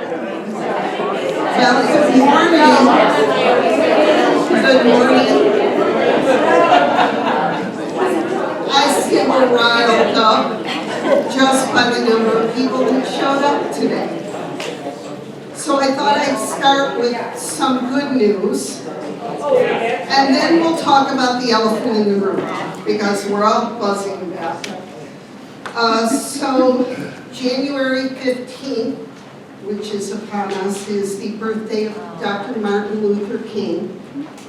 Well, good morning. Good morning. I see we're riled up just by the number of people that showed up today. So I thought I'd start with some good news, and then we'll talk about the elephant in the room, because we're all buzzing about it. So January 15th, which is upon us, is the birthday of Dr. Martin Luther King,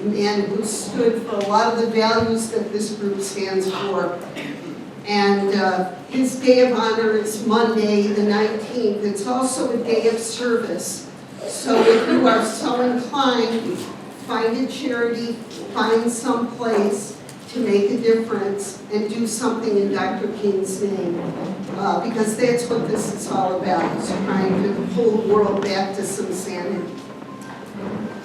a man who stood for a lot of the values that this group stands for. And his day of honor is Monday, the 19th. It's also a day of service. So if you are so inclined, find a charity, find some place to make a difference, and do something in Dr. King's name. Because that's what this is all about, is trying to pull the world back to some sanity.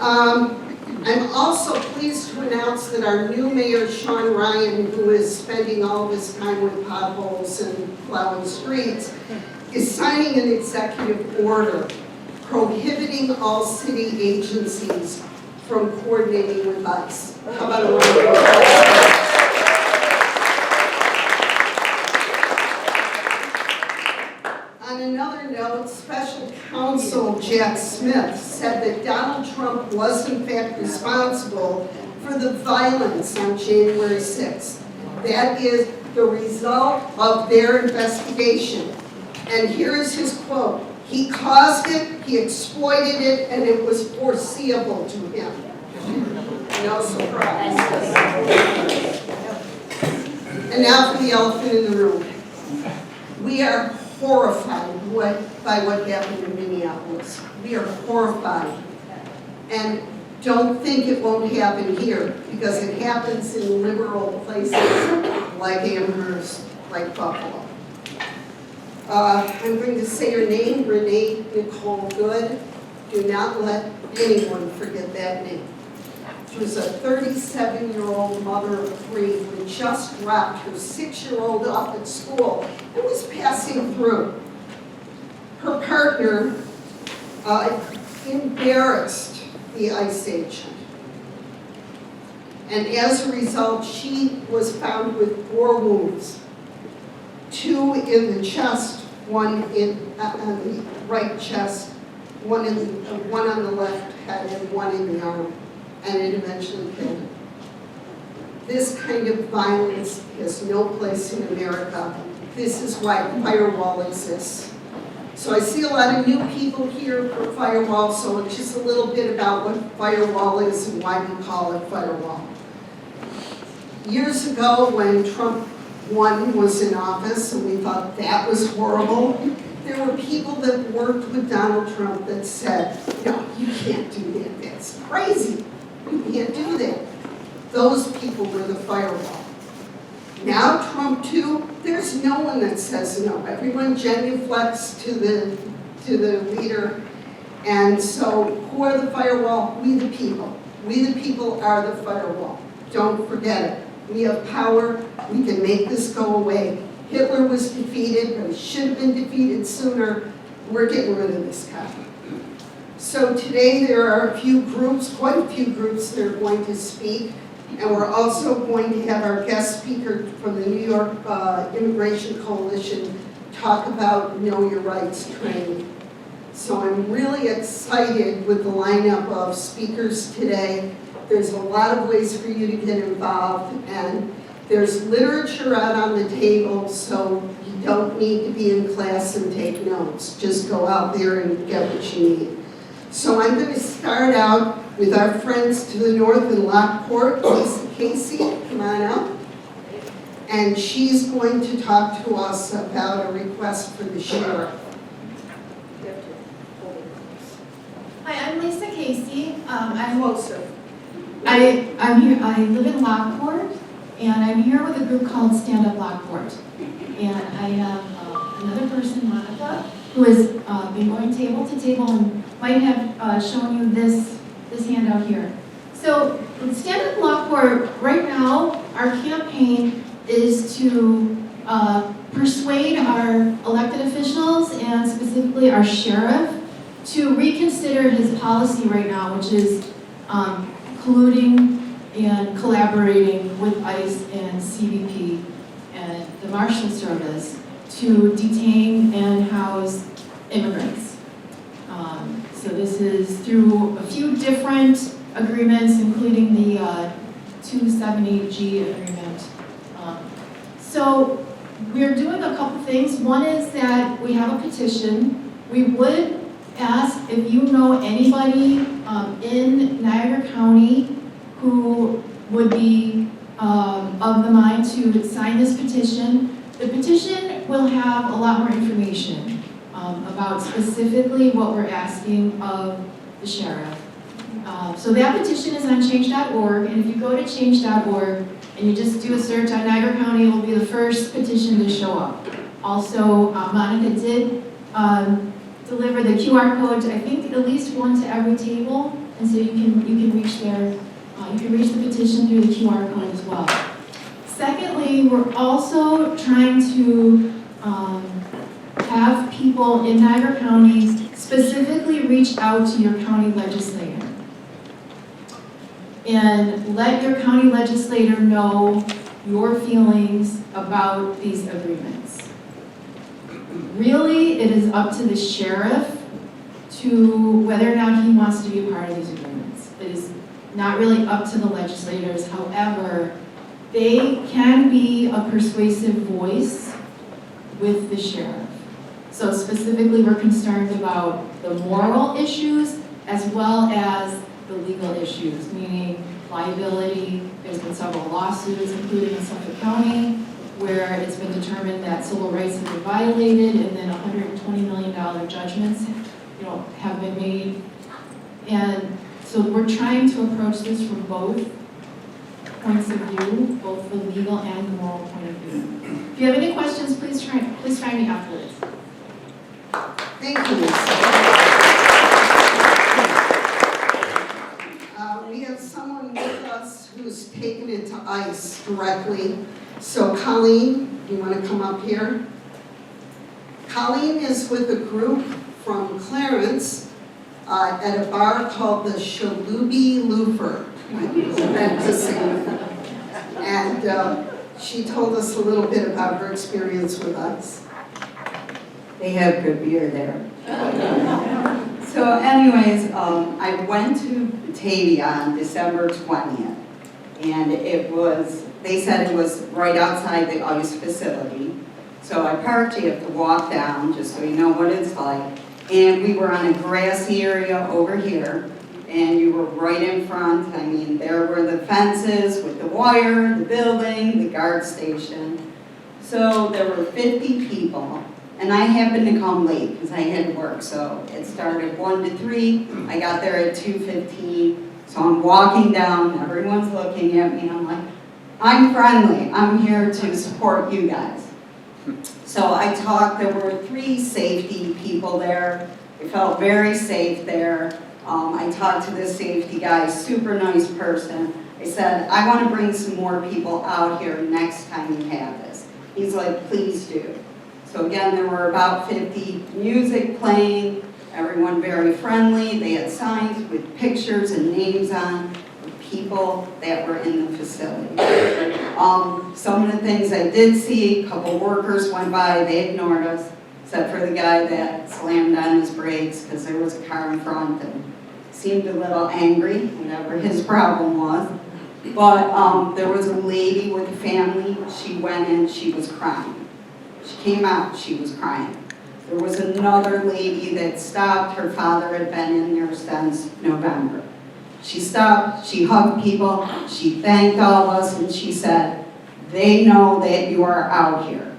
I'm also pleased to announce that our new mayor, Sean Ryan, who is spending all of his time with potholes and plowing streets, is signing an executive order prohibiting all city agencies from coordinating with us. How about a round of applause? On another note, Special Counsel Jack Smith said that Donald Trump was in fact responsible for the violence on January 6th. That is the result of their investigation. And here is his quote: "He caused it, he exploited it, and it was foreseeable to him." No surprise. And now for the elephant in the room. We are horrified by what happened in Minneapolis. We are horrified. And don't think it won't happen here, because it happens in liberal places like Amherst, like Buffalo. I'm going to say your name, Renee Nicole Good. Do not let anyone forget that name. She was a 37-year-old mother of three who just dropped her 6-year-old off at school and was passing through. Her partner embarrassed the ICE agent. And as a result, she was found with 4 wounds. 2 in the chest, 1 on the right chest, 1 on the left head, and 1 in the arm. And it eventually killed him. This kind of violence has no place in America. This is why Firewall exists. So I see a lot of new people here for Firewall, so just a little bit about what Firewall is and why we call it Firewall. Years ago, when Trump 1 was in office, and we thought that was horrible, there were people that worked with Donald Trump that said, "No, you can't do that, that's crazy. You can't do that." Those people were the Firewall. Now Trump 2, there's no one that says no. Everyone genuflects to the leader. And so who are the Firewall? We the people. We the people are the Firewall. Don't forget it. We have power. We can make this go away. Hitler was defeated, but he should have been defeated sooner. We're getting rid of this guy. So today there are a few groups, quite a few groups that are going to speak, and we're also going to have our guest speaker from the New York Immigration Coalition talk about Know Your Rights training. So I'm really excited with the lineup of speakers today. There's a lot of ways for you to get involved, and there's literature out on the table, so you don't need to be in class and take notes. Just go out there and get what you need. So I'm going to start out with our friends to the north in Lockport. Casey, come on up. And she's going to talk to us about a request for the sheriff. Hi, I'm Lisa Casey. I'm Closer. I'm here. I live in Lockport, and I'm here with a group called Stand Up Lockport. And I have another person, Monica, who has been going table to table and might have shown you this handout here. So Stand Up Lockport, right now, our campaign is to persuade our elected officials and specifically our sheriff to reconsider his policy right now, which is colluding and collaborating with ICE and CBP and the Marshal Service to detain and house immigrants. So this is through a few different agreements, including the 278G agreement. So we're doing a couple things. One is that we have a petition. We would ask if you know anybody in Niagara County who would be of the mind to sign this petition. The petition will have a lot more information about specifically what we're asking of the sheriff. So that petition is on change.org, and if you go to change.org and you just do a search on Niagara County, it will be the first petition to show up. Also, Monica did deliver the QR code, I think at least one to every table, and so you can reach there. You can reach the petition through the QR code as well. Secondly, we're also trying to have people in Niagara County specifically reach out to your county legislator and let your county legislator know your feelings about these agreements. Really, it is up to the sheriff to whether or not he wants to be a part of these agreements. It is not really up to the legislators. However, they can be a persuasive voice with the sheriff. So specifically, we're concerned about the moral issues as well as the legal issues, meaning liability. There's been several lawsuits, including in Suffolk County, where it's been determined that civil rights have been violated, and then $120 million judgments, have been made. And so we're trying to approach this from both points of view, both the legal and the moral point of view. If you have any questions, please try me afterwards. Thank you, Lisa. We have someone with us who's taken it to ICE directly. So Colleen, you want to come up here? Colleen is with a group from Clarence at a bar called the Shalubi Loofer. That's the same. And she told us a little bit about her experience with ICE. They have good beer there. So anyways, I went to Batavia on December 20th, and they said it was right outside the ICE facility. So I parked, you have to walk down, just so you know what it's like. And we were on a grassy area over here, and you were right in front. I mean, there were the fences with the wire, the building, the guard station. So there were 50 people. And I happened to come late because I had to work, so it started 1 to 3. I got there at 2:15, so I'm walking down, everyone's looking at me, I'm like, I'm friendly, I'm here to support you guys. So I talked, there were 3 safety people there, I felt very safe there. I talked to this safety guy, super nice person. I said, I want to bring some more people out here next time you have this. He's like, please do. So again, there were about 50, music playing, everyone very friendly. They had signs with pictures and names on of people that were in the facility. Some of the things I did see, a couple workers went by, they ignored us, except for the guy that slammed on his brakes because there was a car in front and seemed a little angry, whatever his problem was. But there was a lady with a family, she went in, she was crying. She came out, she was crying. There was another lady that stopped, her father had been in there since November. She stopped, she hugged people, she thanked all of us, and she said, they know that you are out here.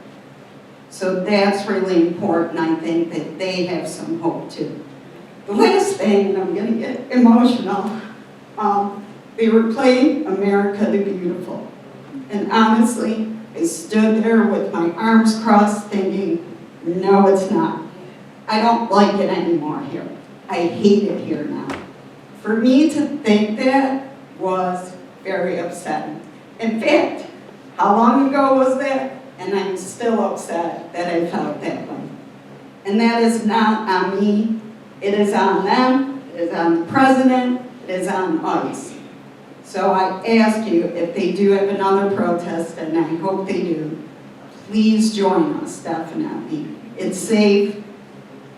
So that's really important, I think, that they have some hope too. The last thing, and I'm gonna get emotional, they were playing America the Beautiful. And honestly, I stood there with my arms crossed thinking, no, it's not. I don't like it anymore here. I hate it here now. For me to think that was very upsetting. In fact, how long ago was that? And I'm still upset that I felt that way. And that is not on me. It is on them, it is on the president, it is on us. So I ask you, if they do have another protest, and I hope they do, please join us, definitely. It's safe,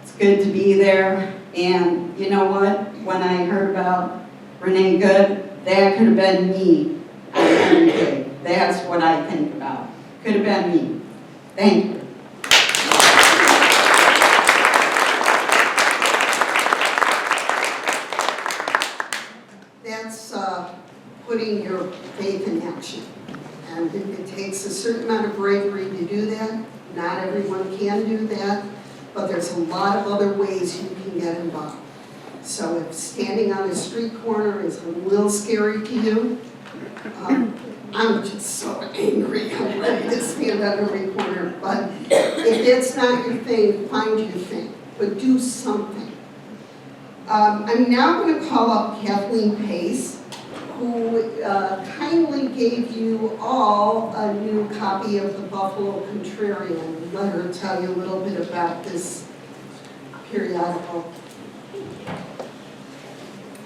it's good to be there, and you know what? When I heard about Renee Good, that could have been me on every day. That's what I think about. Could have been me. Thank you. That's putting your faith in action. And it takes a certain amount of bravery to do that. Not everyone can do that, but there's a lot of other ways you can get involved. So if standing on a street corner is a little scary to you, I'm just so angry. I'm ready to stand on every corner. But if it's not your thing, find your thing. But do something. I'm now going to call up Kathleen Pace, who kindly gave you all a new copy of the Buffalo Contrarian. Let her tell you a little bit about this periodical.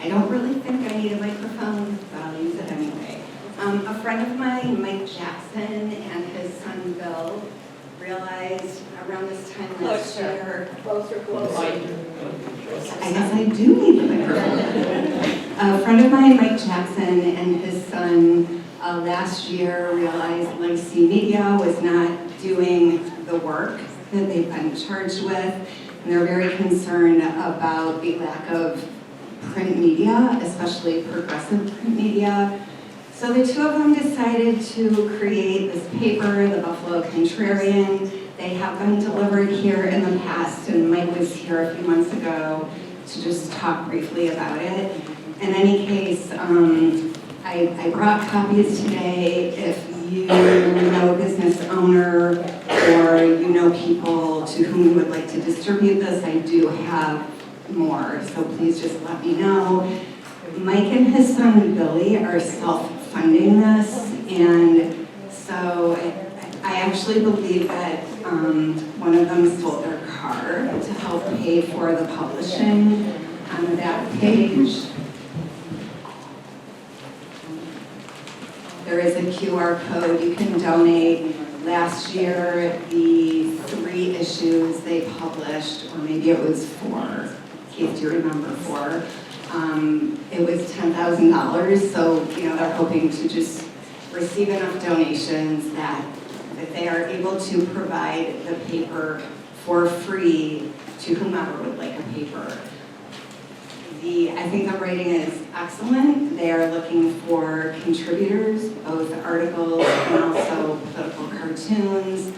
I don't really think I need a microphone, but I'll use it anyway. A friend of mine, Mike Jackson, and his son Bill realized around this time last year. Closer. I guess I do need the microphone. A friend of mine, Mike Jackson, and his son last year realized Legacy Media was not doing the work that they've been charged with, and they're very concerned about the lack of print media, especially progressive print media. So the two of them decided to create this paper, the Buffalo Contrarian. They have been delivered here in the past, and Mike was here a few months ago to just talk briefly about it. In any case, I brought copies today. If you know a business owner or you know people to whom you would like to distribute this, I do have more, so please just let me know. Mike and his son Billy are self-funding this, and so I actually believe that one of them sold their car to help pay for the publishing on that page. There is a QR code you can donate. Last year, the 3 issues they published, or maybe it was 4, Keith, do you remember 4? It was $10,000, so they're hoping to just receive enough donations that they are able to provide the paper for free to whomever would like a paper. I think the writing is excellent. They are looking for contributors, both articles and also political cartoons.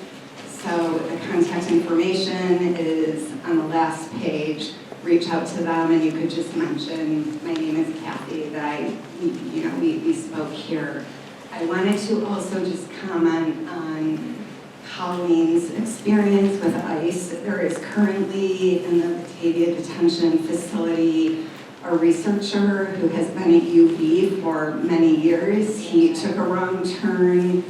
So the contact information is on the last page. Reach out to them, and you could just mention, my name is Kathy, that we spoke here. I wanted to also just comment on Colleen's experience with ICE. There is currently in the Batavia Detention Facility a researcher who has been at UV for many years. He took a wrong turn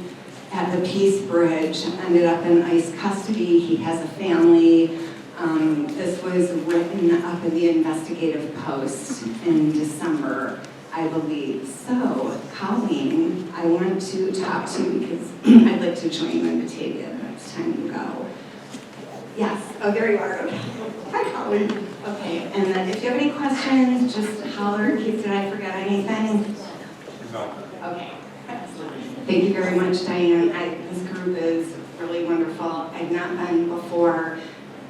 at the Peace Bridge, ended up in ICE custody. He has a family. This was written up in the investigative post in December, I believe. So, Colleen, I want to talk to you because I'd like to join you in Batavia the next time you go. Yes, oh, there you are. Okay. Hi, Colleen. Okay, and then if you have any questions, just holler. Keith, did I forget anything? No. Okay. Thank you very much, Diane. This group is really wonderful. I've not been before,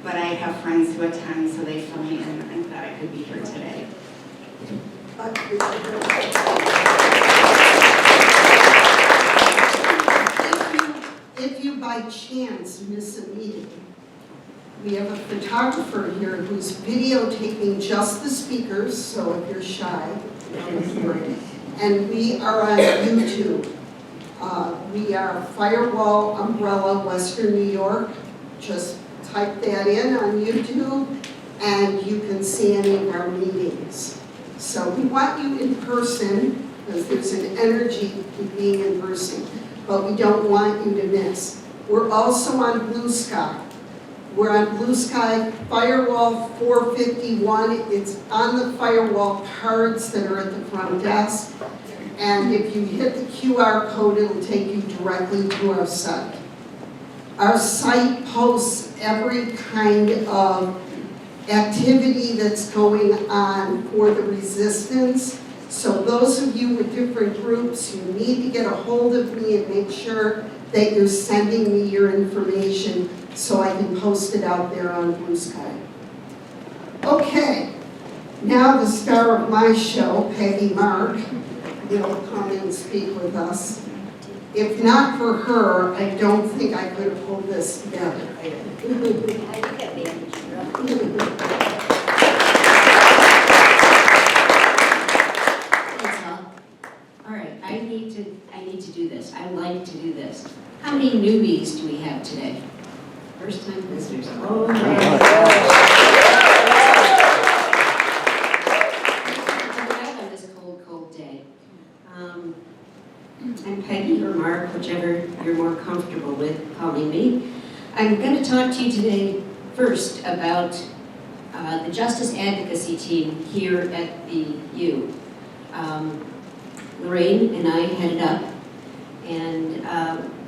but I have friends who attend, so they fill me in. I'm glad I could be here today. If you by chance miss a meeting, we have a photographer here who's videotaping just the speakers, so if you're shy, and we are on YouTube. We are Firewall Umbrella, Western New York. Just type that in on YouTube, and you can see any of our meetings. So we want you in person, because there's an energy to being in person, but we don't want you to miss. We're also on Blue Sky. We're on Blue Sky, Firewall 451. It's on the Firewall cards that are at the front desk. And if you hit the QR code, it'll take you directly to our site. Our site posts every kind of activity that's going on for the resistance. So those of you with different groups, you need to get a hold of me and make sure that you're sending me your information so I can post it out there on Blue Sky. Okay, now the star of my show, Peggy Mark, will come and speak with us. If not for her, I don't think I could have pulled this together. All right, I need to do this. I like to do this. How many newbies do we have today? First time visitors. Oh my gosh. On this cold day. I'm Peggy or Mark, whichever you're more comfortable with calling me. I'm going to talk to you today first about the Justice Advocacy Team here at the U. Lorraine and I headed up, and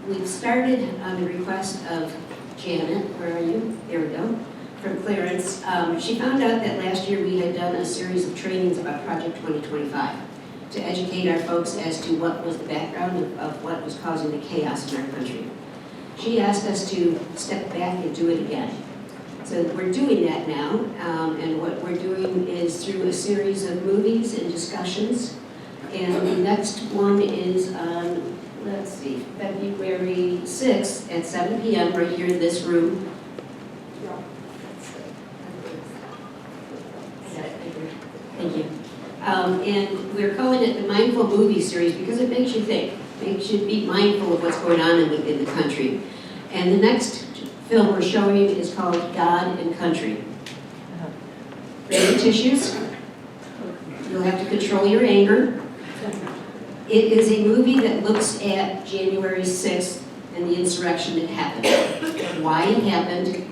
we've started on the request of Janet, where are you? There we go, from Clarence. She found out that last year we had done a series of trainings about Project 2025 to educate our folks as to what was the background of what was causing the chaos in our country. She asked us to step back and do it again. So we're doing that now, and what we're doing is through a series of movies and discussions. And the next one is on, let's see, February 6th at 7 p.m. right here in this room. Thank you. And we're calling it the Mindful Movie Series because it makes you think. Makes you be mindful of what's going on in the country. And the next film we're showing is called God and Country. Ready, tissues? You'll have to control your anger. It is a movie that looks at January 6th and the insurrection that happened. Why it happened,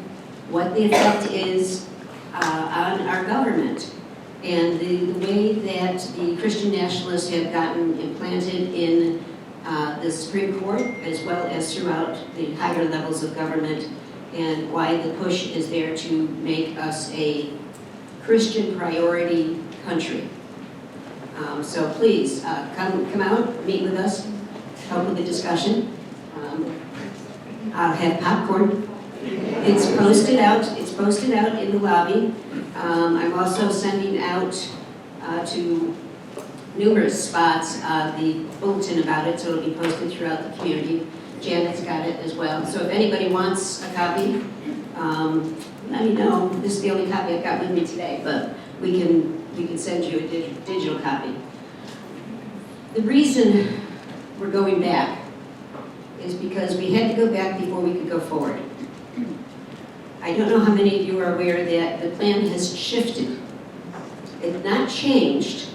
what the effect is on our government, and the way that the Christian nationalists have gotten implanted in the Supreme Court as well as throughout the higher levels of government, and why the push is there to make us a Christian priority country. So please, come out, meet with us, help with the discussion. I'll have popcorn. It's posted out in the lobby. I'm also sending out to numerous spots the bulletin about it, so it'll be posted throughout the community. Janet's got it as well. So if anybody wants a copy, let me know. This is the only copy I've got with me today, but we can send you a digital copy. The reason we're going back is because we had to go back before we could go forward. I don't know how many of you are aware that the plan has shifted. It's not changed.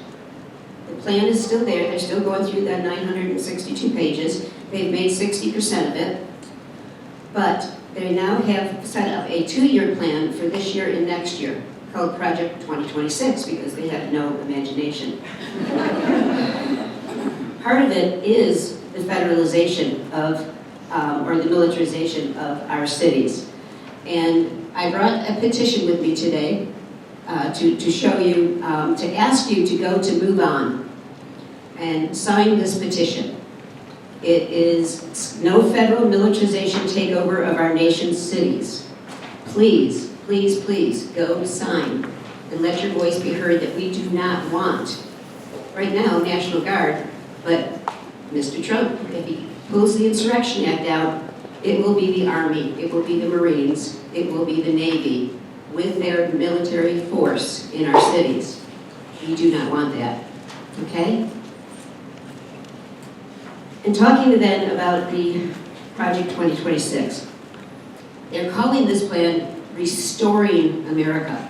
The plan is still there. They're still going through that 962 pages. They've made 60% of it. But they now have set up a 2-year plan for this year and next year called Project 2026 because they have no imagination. Part of it is the federalization of, or the militarization of our cities. And I brought a petition with me today to show you, to ask you to go to Move On and sign this petition. It is no federal militarization takeover of our nation's cities. Please, please, please go sign and let your voice be heard that we do not want, right now, National Guard, but Mr. Trump, if he pulls the Insurrection Act out, it will be the Army, it will be the Marines, it will be the Navy with their military force in our cities. We do not want that, okay? And talking then about the Project 2026, they're calling this plan Restoring America.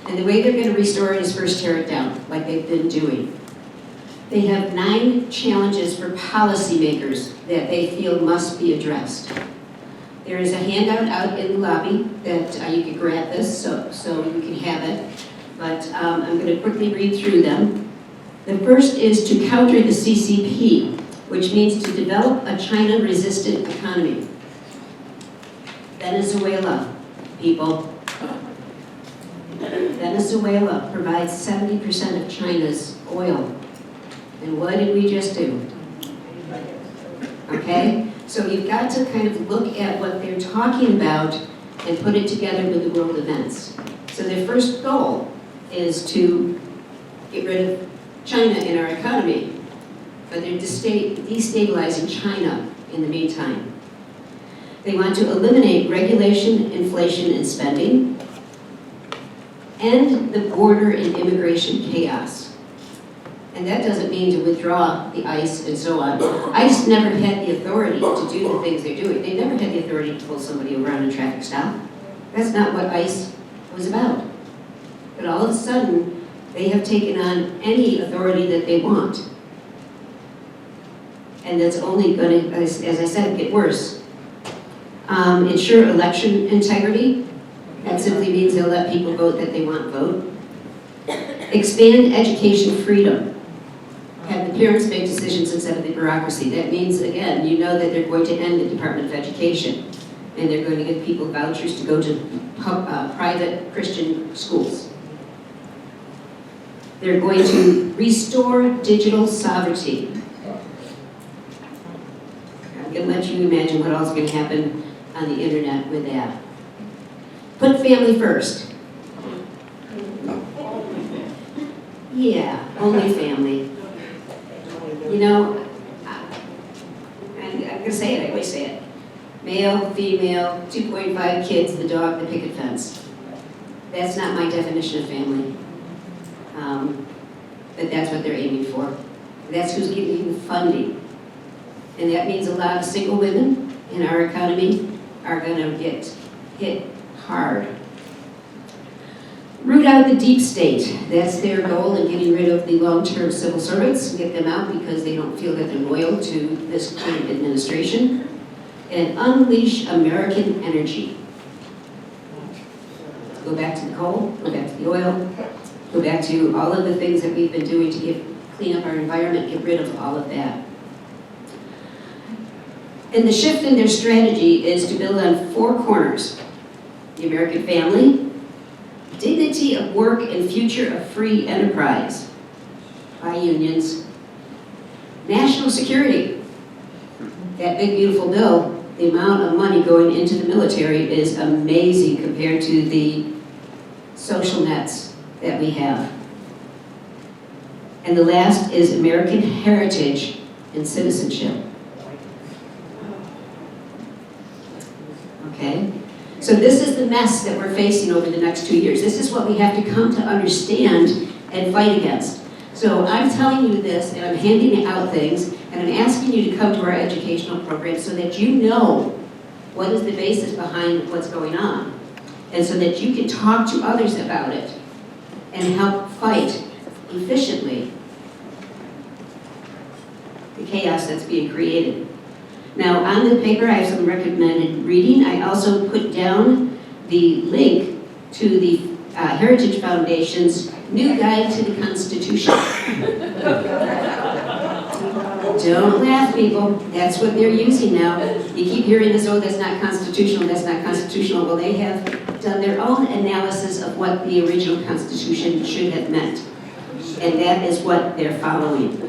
And the way they're going to restore it is first tear it down, like they've been doing. They have 9 challenges for policymakers that they feel must be addressed. There is a handout out in the lobby that you can grab this, so you can have it. But I'm going to quickly read through them. The first is to counter the CCP, which means to develop a China-resistant economy. Venezuela, people. Venezuela provides 70% of China's oil. And what did we just do? Okay? So you've got to kind of look at what they're talking about and put it together with the world events. So their first goal is to get rid of China in our economy, but they're destabilizing China in the meantime. They want to eliminate regulation, inflation, and spending, end the border and immigration chaos. And that doesn't mean to withdraw the ICE and so on. ICE never had the authority to do the things they're doing. They never had the authority to pull somebody over on a traffic stop. That's not what ICE was about. But all of a sudden, they have taken on any authority that they want. And that's only going to, as I said, get worse. Ensure election integrity. That simply means they'll let people vote that they want vote. Expand education freedom. Have the parents make decisions instead of the bureaucracy. That means, again, you know that they're going to end the Department of Education, and they're going to give people vouchers to go to private Christian schools. They're going to restore digital sovereignty. I'm going to let you imagine what else is going to happen on the internet with that. Put family first. Yeah, only family. You know, I'm going to say it, I always say it. Male, female, 2.5 kids, the dog, the picket fence. That's not my definition of family. But that's what they're aiming for. That's who's giving the funding. And that means a lot of single women in our economy are going to get hit hard. Root out the deep state. That's their goal in getting rid of the long-term civil servants, get them out because they don't feel that they're loyal to this current administration. And unleash American energy. Go back to the coal, go back to the oil, go back to all of the things that we've been doing to clean up our environment, get rid of all of that. And the shift in their strategy is to build on 4 corners. The American family, dignity of work and future of free enterprise by unions, national security. That big beautiful bill, the amount of money going into the military is amazing compared to the social nets that we have. And the last is American heritage and citizenship. Okay? So this is the mess that we're facing over the next 2 years. This is what we have to come to understand and fight against. So I'm telling you this, and I'm handing out things, and I'm asking you to come to our educational program so that you know what is the basis behind what's going on, and so that you can talk to others about it and help fight efficiently the chaos that's being created. Now, on the paper, I have some recommended reading. I also put down the link to the Heritage Foundation's new guide to the Constitution. Don't laugh, people. That's what they're using now. You keep hearing this, oh, that's not constitutional, that's not constitutional. Well, they have done their own analysis of what the original Constitution should have meant. And that is what they're following.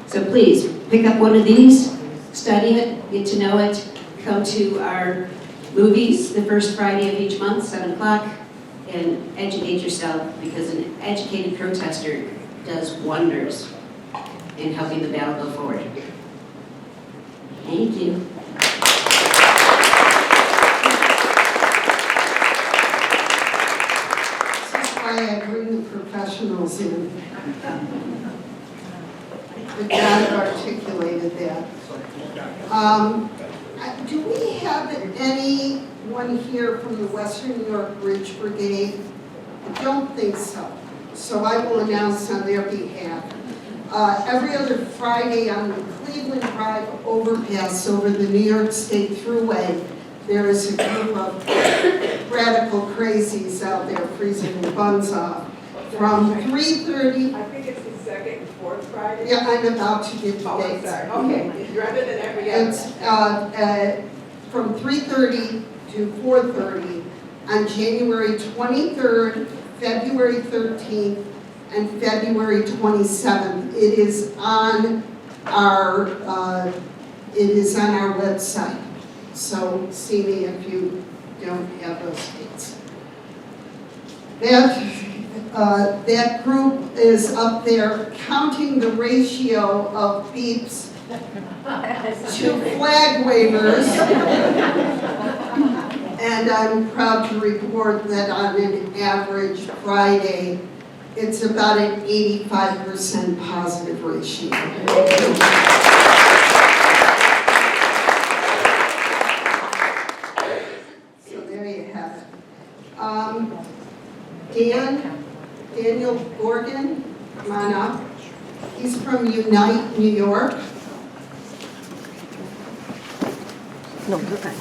So please, pick up one of these, study it, get to know it, come to our movies the first Friday of each month, 7 o'clock, and educate yourself, because an educated protester does wonders in helping the battle go forward. Thank you. This is why I bring the professionals in. The guy articulated that. Do we have anyone here from the Western New York Bridge Brigade? I don't think so. So I will announce on their behalf. Every other Friday on the Cleveland Drive overpass over the New York State Thruway, there is a group of radical crazies out there freezing their buns off. From 3:30, I think it's the second and fourth Friday. yeah, I'm about to give Oh, the I'm dates. sorry. Okay, it's rather than every other. It's from 3:30 to 4:30 on January 23rd, February 13th, and February 27th. It is on our website. So see me if you don't have those dates. That group is up there counting the ratio of beeps to flag wavers. And I'm proud to report that on an average Friday, it's about an 85% positive ratio. So there you have it. Daniel Gorgon, come on up. He's from Unite, New York. No, you're fine.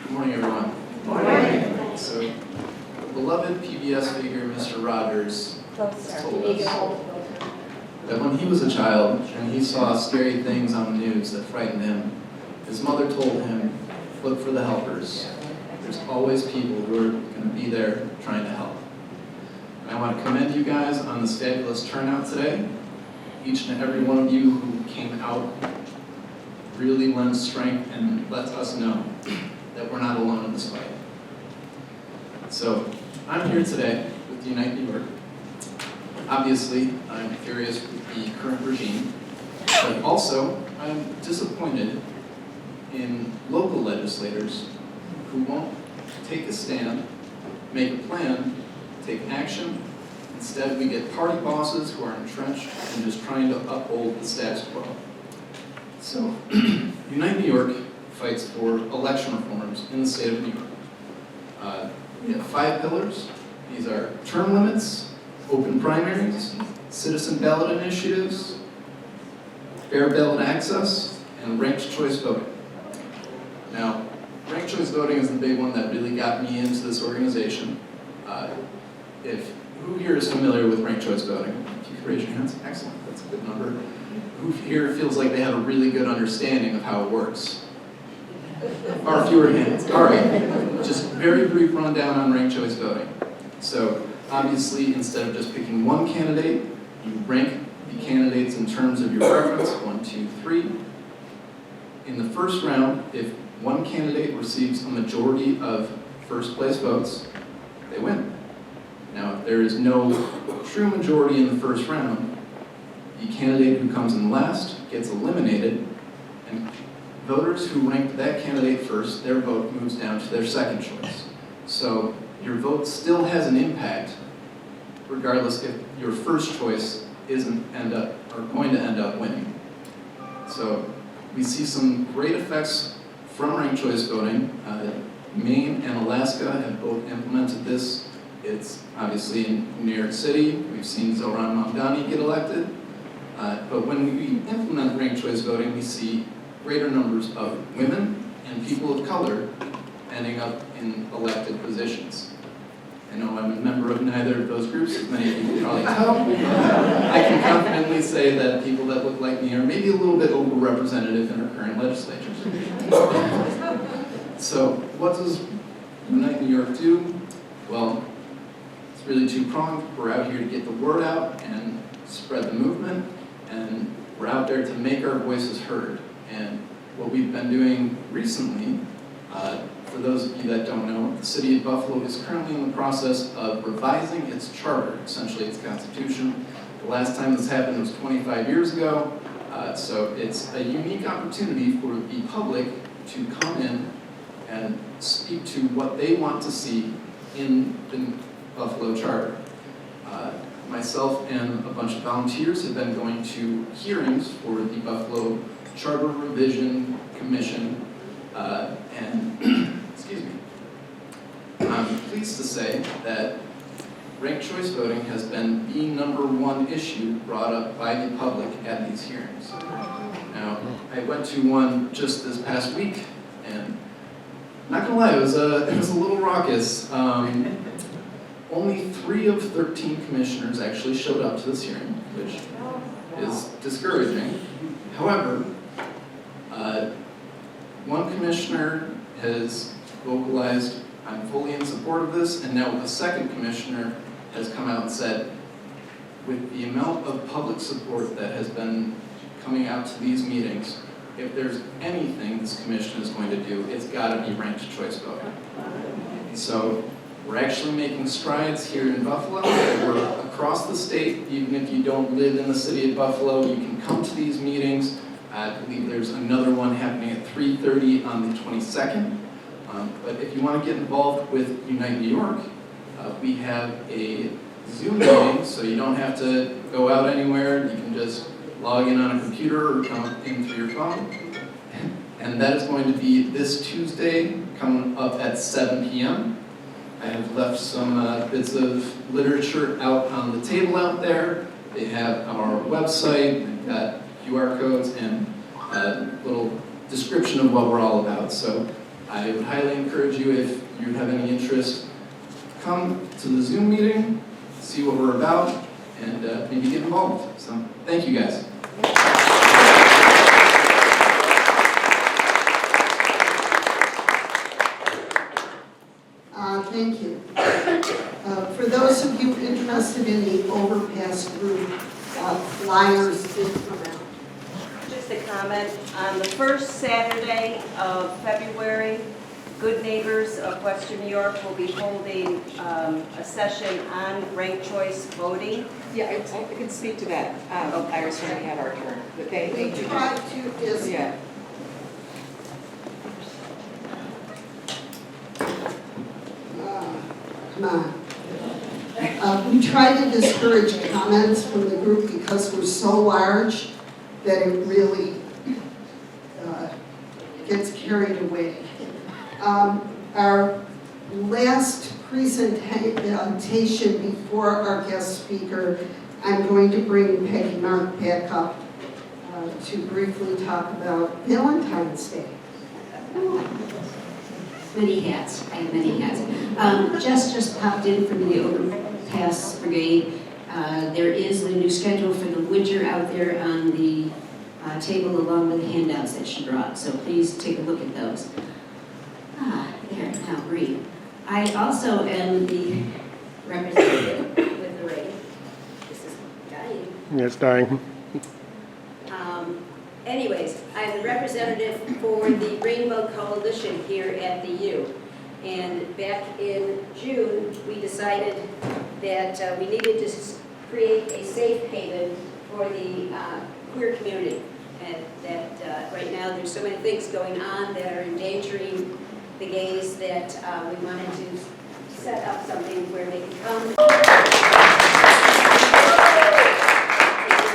Good morning, everyone. Good morning. So, the beloved PBS figure, Mr. Rogers, told us that when he was a child and he saw scary things on the news that frightened him, his mother told him, look for the helpers. There's always people who are going to be there trying to help. And I want to commend you guys on this fabulous turnout today. Each and every one of you who came out really lends strength and lets us know that we're not alone in this fight. So, I'm here today with Unite New York. Obviously, I'm furious with the current regime, but also I'm disappointed in local legislators who won't take a stand, make a plan, take action. Instead, we get party bosses who are entrenched and just trying to uphold the status quo. So, Unite New York fights for election reforms in the state of New York. We have 5 pillars. These are term limits, open primaries, citizen ballot initiatives, fair ballot access, and ranked choice voting. Now, ranked choice voting is the big one that really got me into this organization. Who here is familiar with ranked choice voting? If you could raise your hands, excellent, that's a good number. Who here feels like they have a really good understanding of how it works? Or fewer hands, all right. Just very brief rundown on ranked choice voting. So, obviously, instead of just picking one candidate, you rank the candidates in terms of your preference, 1, 2, 3. In the first round, if one candidate receives a majority of first place votes, they win. Now, if there is no true majority in the first round, the candidate who comes in last gets eliminated, and voters who ranked that candidate first, their vote moves down to their second choice. So your vote still has an impact, regardless if your first choice isn't going to end up winning. So we see some great effects from ranked choice voting. Maine and Alaska have both implemented this. It's obviously in New York City. We've seen Zohran Mamdani get elected. But when we implement ranked choice voting, we see greater numbers of women and people of color ending up in elected positions. I know I'm a member of neither of those groups, as many of you can probably tell. I can confidently say that people that look like me are maybe a little bit overrepresented in our current legislatures. So what does Unite New York do? Well, it's really two-pronged. We're out here to get the word out and spread the movement, and we're out there to make our voices heard. And what we've been doing recently, for those of you that don't know, the city of Buffalo is currently in the process of revising its charter, essentially its constitution. The last time this happened was 25 years ago, so it's a unique opportunity for the public to come in and speak to what they want to see in the Buffalo charter. Myself and a bunch of volunteers have been going to hearings for the Buffalo Charter Revision Commission, and excuse me, I'm pleased to say that ranked choice voting has been the #1 issue brought up by the public at these hearings. Now, I went to one just this past week, and not gonna lie, it was a little raucous. Only 3 of 13 commissioners actually showed up to this hearing, which is discouraging. However, one commissioner has vocalized, "I'm fully in support of this," and now a second commissioner has come out and said, with the amount of public support that has been coming out to these meetings, if there's anything this commission is going to do, it's got to be ranked choice voting. So we're actually making strides here in Buffalo. We're across the state. Even if you don't live in the city of Buffalo, you can come to these meetings. I believe there's another one happening at 3:30 on the 22nd. But if you want to get involved with Unite New York, we have a Zoom meeting, so you don't have to go out anywhere. You can just log in on a computer or come in through your phone. And that is going to be this Tuesday, coming up at 7 p.m. I have left some bits of literature out on the table out there. They have our website, they've got QR codes, and a little description of what we're all about. So I would highly encourage you, if you have any interest, come to the Zoom meeting, see what we're about, and maybe get involved. So thank you guys. Thank you. For those of you interested in the overpass group, flyers did come out. Just a comment, on the first Saturday of February, Good Neighbors of Western New York will be holding a session on ranked choice voting. Yeah, I can speak to that. Iris already had our turn, but they We do. tried to, is, Yeah. come on. We try to discourage comments from the group because we're so large that it really gets carried away. Our last presentation before our guest speaker, I'm going to bring Peggy Mark back up to briefly talk about Valentine's Day. Many hats, I have many hats. Just popped in from the Overpass Brigade. There is the new schedule for the winter out there on the table along with the handouts that she brought, so please take a look at those. There, now breathe. I also am the representative with the rain. This is dying. It's dying. Anyways, I'm the representative for the Rainbow Coalition here at the U. And back in June, we decided that we needed to create a safe haven for the queer community. And that right now there's so many things going on that are endangering the gays that we wanted to set up something where they can come.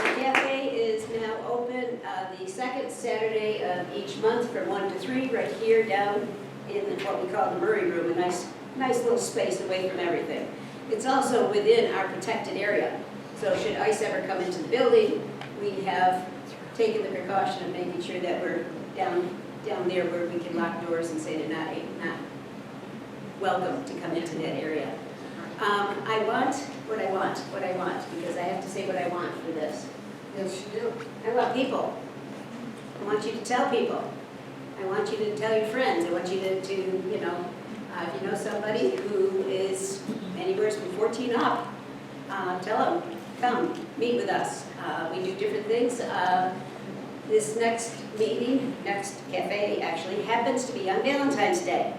The cafe is now open the second Saturday of each month from 1 to 3 right here down in what we call the Murray Room, a nice little space away from everything. It's also within our protected area. So should ICE ever come into the building, we have taken the precaution of making sure that we're down there where we can lock doors and say they're not welcome to come into that area. I want what I want, because I have to say what I want for this. Yes, you do. I want people. I want you to tell people. I want you to tell your friends. I want you to if you know somebody who is anywhere from 14 up, tell them, come, meet with us. We do different things. This next cafe actually happens to be on Valentine's Day.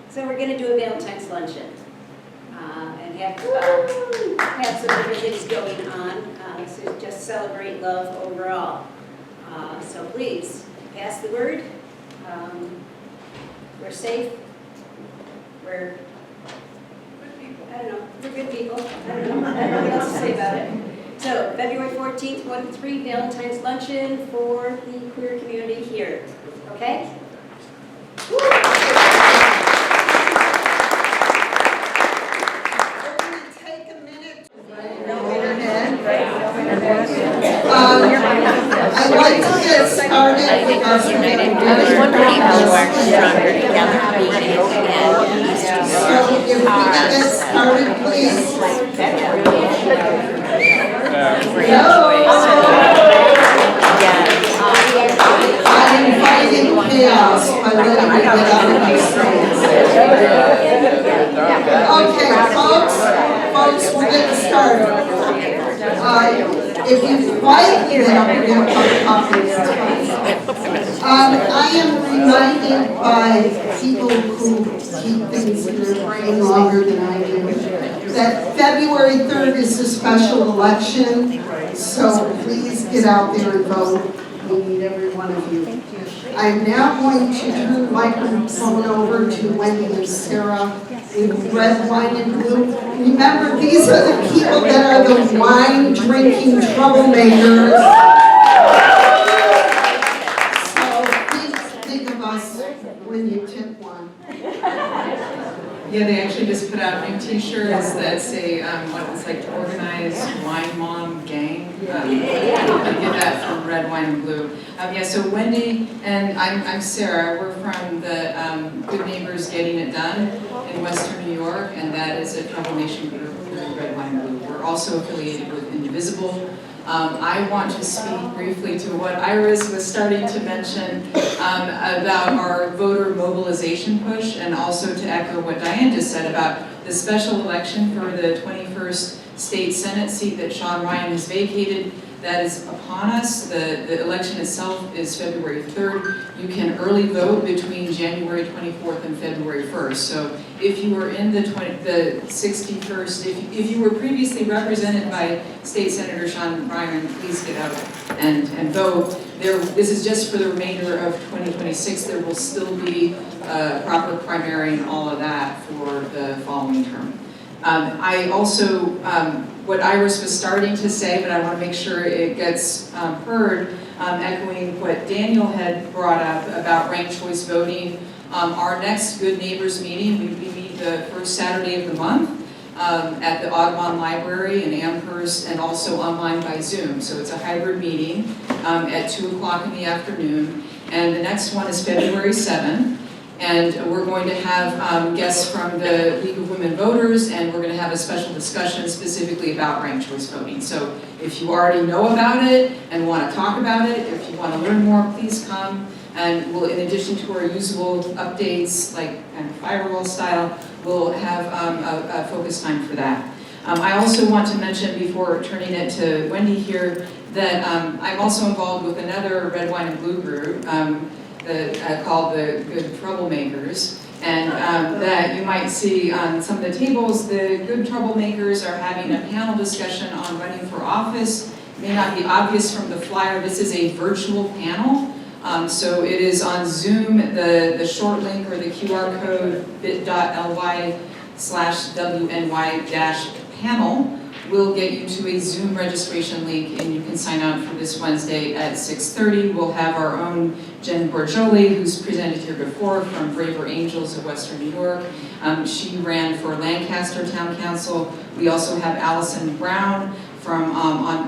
So we're going to do a Valentine's luncheon and have some different things going on to just celebrate love overall. So please, pass the word. We're safe. We're good people. I don't know what else to say about it. So, February 14th, 1 to 3, Valentine's Luncheon for the queer community here. Okay? We're going to take a us to get a I was wondering how you are stronger together. So if we can get started, please. I'm inviting chaos by letting me get out of my space. Okay, folks, we're getting started. If you quietly get up and get a cup of coffee, it's fine. I am reminded by people who keep things in their brain longer than I do, that February 3rd is a special election, so please get out there and vote. We need every one of you. I'm now going to turn the microphone over to Wendy and Sarah with red wine and blue. Remember, these are the people that are the wine-drinking troublemakers. So please think of us when you tip one. Yeah, they actually just put out new T-shirts that say, it's like organized wine mom gang. I get that from Red Wine and Blue. So Wendy and I'm Sarah. We're from the Good Neighbors Getting It Done in Western New York, and that is a troublemaking group through Red Wine and Blue. We're also affiliated with Indivisible. I want to speak briefly to what Iris was starting to mention about our voter mobilization push, and also to echo what Diane just said about the special election for the 21st State Senate seat that Sean Ryan has vacated. That is upon us. The election itself is February 3rd. You can early vote between January 24th and February 1st. So if you were in the 61st, if you were previously represented by State Senator Sean Ryan, please get out and vote. This is just for the remainder of 2026. There will still be proper primary and all of that for the following term. I also, what Iris was starting to say, but I want to make sure it gets heard, echoing what Daniel had brought up about ranked choice voting. Our next Good Neighbors meeting, we meet the first Saturday of the month at the Audubon Library in Amherst, and also online by Zoom. So it's a hybrid meeting at 2 o'clock in the afternoon. And the next one is February 7th. And we're going to have guests from the League of Women Voters, and we're going to have a special discussion specifically about ranked choice voting. So if you already know about it and want to talk about it, if you want to learn more, please come. And we'll, in addition to our usual updates, like kind of Firewall style, we'll have a focus time for that. I also want to mention, before turning it to Wendy here, that I'm also involved with another Red Wine and Blue group, called the Good Troublemakers, and that you might see on some of the tables. The Good Troublemakers are having a panel discussion on running for office. It may not be obvious from the flyer, this is a virtual panel. So it is on Zoom. The short link or the QR code bit.ly/WNY-panel will get you to a Zoom registration link, and you can sign up for this Wednesday at 6:30. We'll have our own Jen Borgioli, who's presented here before, from Braver Angels of Western New York. She ran for Lancaster Town Council. We also have Allison Brown from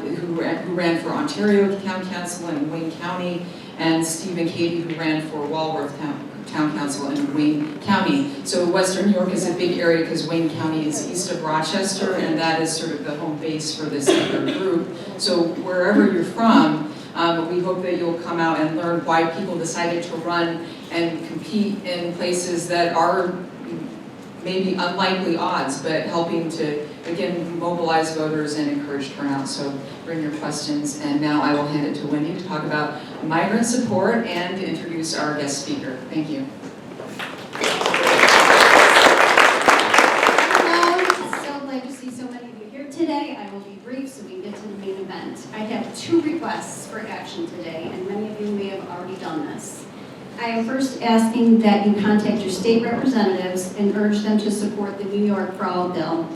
who ran for Ontario Town Council in Wayne County, and Stephen Cady, who ran for Walworth Town Council in Wayne County. So Western New York is a big area because Wayne County is east of Rochester, and that is sort of the home base for this group. So wherever you're from, we hope that you'll come out and learn why people decided to run and compete in places that are maybe unlikely odds, but helping to, again, mobilize voters and encourage turnout. So bring your questions, and now I will hand it to Wendy to talk about migrant support and to introduce our guest speaker. Thank you. Hello, so glad to see so many of you here today. I will be brief so we can get to the main event. I have 2 requests for action today, and many of you may have already done this. I am first asking that you contact your state representatives and urge them to support the New York For All bill.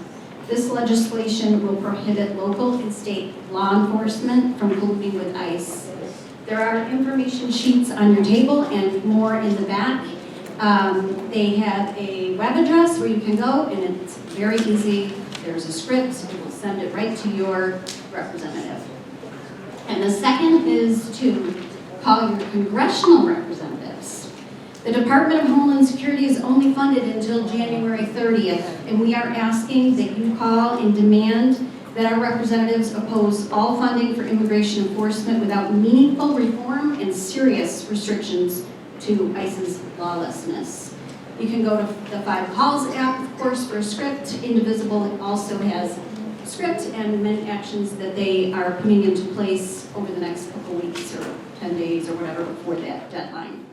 This legislation will prohibit local and state law enforcement from colluding with ICE. There are information sheets on your table and more in the back. They have a web address where you can go, and it's very easy. There's a script, and we'll send it right to your representative. And the second is to call your congressional representatives. The Department of Homeland Security is only funded until January 30th, and we are asking that you call and demand that our representatives oppose all funding for immigration enforcement without meaningful reform and serious restrictions to ICE's lawlessness. You can go to the 5 Calls app, of course, for a script. Indivisible also has a script and many actions that they are putting into place over the next couple weeks or 10 days or whatever before that deadline.